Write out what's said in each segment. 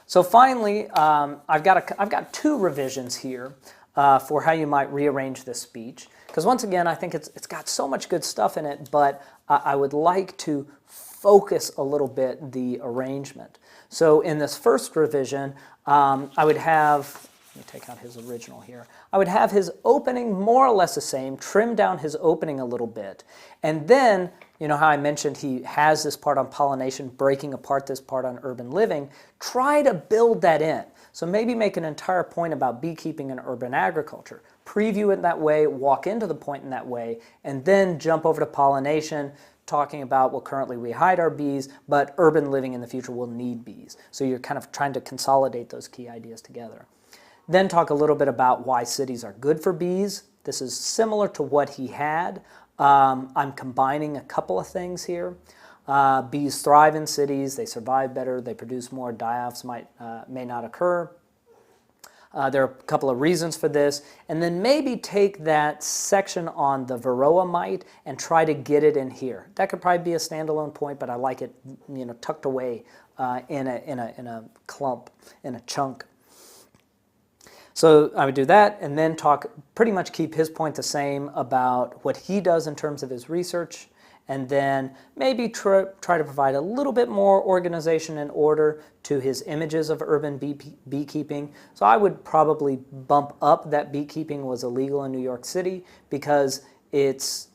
So finally, I've got two revisions here for how you might rearrange this speech. Because once again, I think it's got so much good stuff in it, but I would like to focus a little bit the arrangement. So in this first revision, I would have, let me take out his original here, I would have his opening more or less the same, trim down his opening a little bit, and then, you know how I mentioned he has this part on pollination, breaking apart this part on urban living, try to build that in. So maybe make an entire point about beekeeping and urban agriculture. Preview it that way, walk into the point in that way, and then jump over to pollination, talking about, well, currently we hide our bees, but urban living in the future will need bees. So you're kind of trying to consolidate those key ideas together. Then talk a little bit about why cities are good for bees. This is similar to what he had. I'm combining a couple of things here. Bees thrive in cities, they survive better, they produce more, die-offs may not occur. There are a couple of reasons for this, and then maybe take that section on the varroa mite and try to get it in here. That could probably be a standalone point, but I like it, you know, tucked away in a clump, in a chunk. So I would do that, and then pretty much keep his point the same about what he does in terms of his research, and then maybe try to provide a little bit more organization and order to his images of urban beekeeping. So I would probably bump up that beekeeping was illegal in New York City, because it's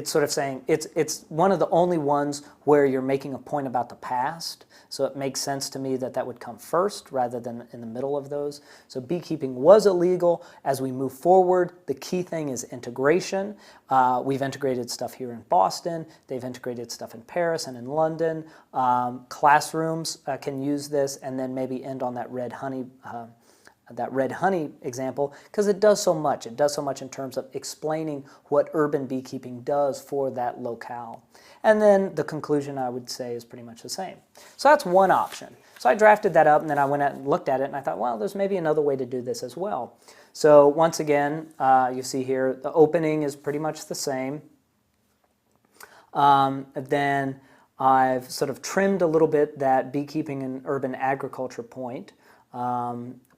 sort of saying it's one of the only ones where you're making a point about the past. So it makes sense to me that that would come first rather than in the middle of those. So beekeeping was illegal. As we move forward, the key thing is integration. We've integrated stuff here in Boston. They've integrated stuff in Paris and in London. Classrooms can use this, and then maybe end on that red honey example, because it does so much. It does so much in terms of explaining what urban beekeeping does for that locale. And then the conclusion, I would say, is pretty much the same. So that's one option. So I drafted that up, and then I went out and looked at it, and I thought, well, there's maybe another way to do this as well. So once again, you see here, the opening is pretty much the same. Then I've sort of trimmed a little bit that beekeeping and urban agriculture point.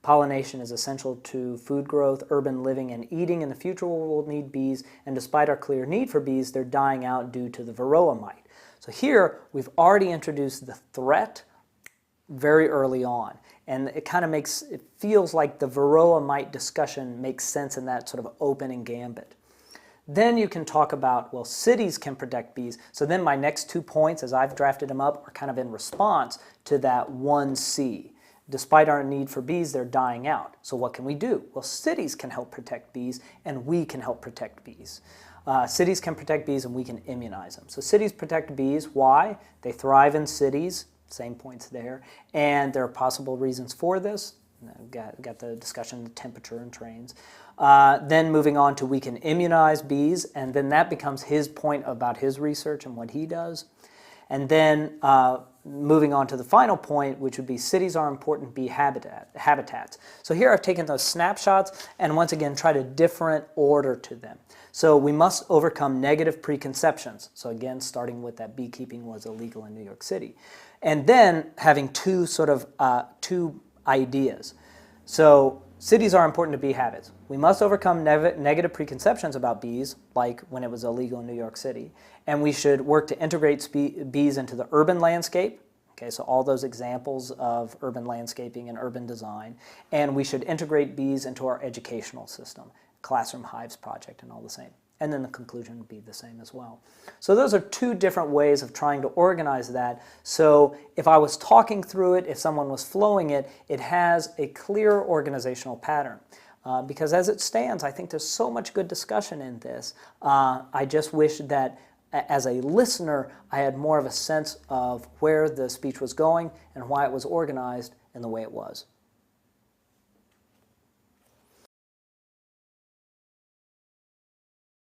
Pollination is essential to food growth, urban living, and eating. In the future, we'll need bees, and despite our clear need for bees, they're dying out due to the varroa mite. So here, we've already introduced the threat very early on, and it kind of it feels like the varroa mite discussion makes sense in that sort of opening gambit. Then you can talk about, well, cities can protect bees. So then my next 2 points, as I've drafted them up, are kind of in response to that 1C. Despite our need for bees, they're dying out. So what can we do? Well, cities can help protect bees, and we can help protect bees. Cities can protect bees, and we can immunize them. So cities protect bees. Why? They thrive in cities. Same points there. And there are possible reasons for this. Got the discussion of temperature and trains. Then moving on to we can immunize bees, and then that becomes his point about his research and what he does. And then moving on to the final point, which would be cities are important bee habitats. So here I've taken those snapshots and once again tried a different order to them. So we must overcome negative preconceptions. So again, starting with that beekeeping was illegal in New York City. And then having two ideas. So cities are important to bee habits. We must overcome negative preconceptions about bees, like when it was illegal in New York City. And we should work to integrate bees into the urban landscape. Okay, so all those examples of urban landscaping and urban design. And we should integrate bees into our educational system, Classroom Hives Project and all the same. And then the conclusion would be the same as well. So those are two different ways of trying to organize that. So if I was talking through it, if someone was flowing it, it has a clear organizational pattern. Because as it stands, I think there's so much good discussion in this. I just wish that as a listener, I had more of a sense of where the speech was going and why it was organized in the way it was.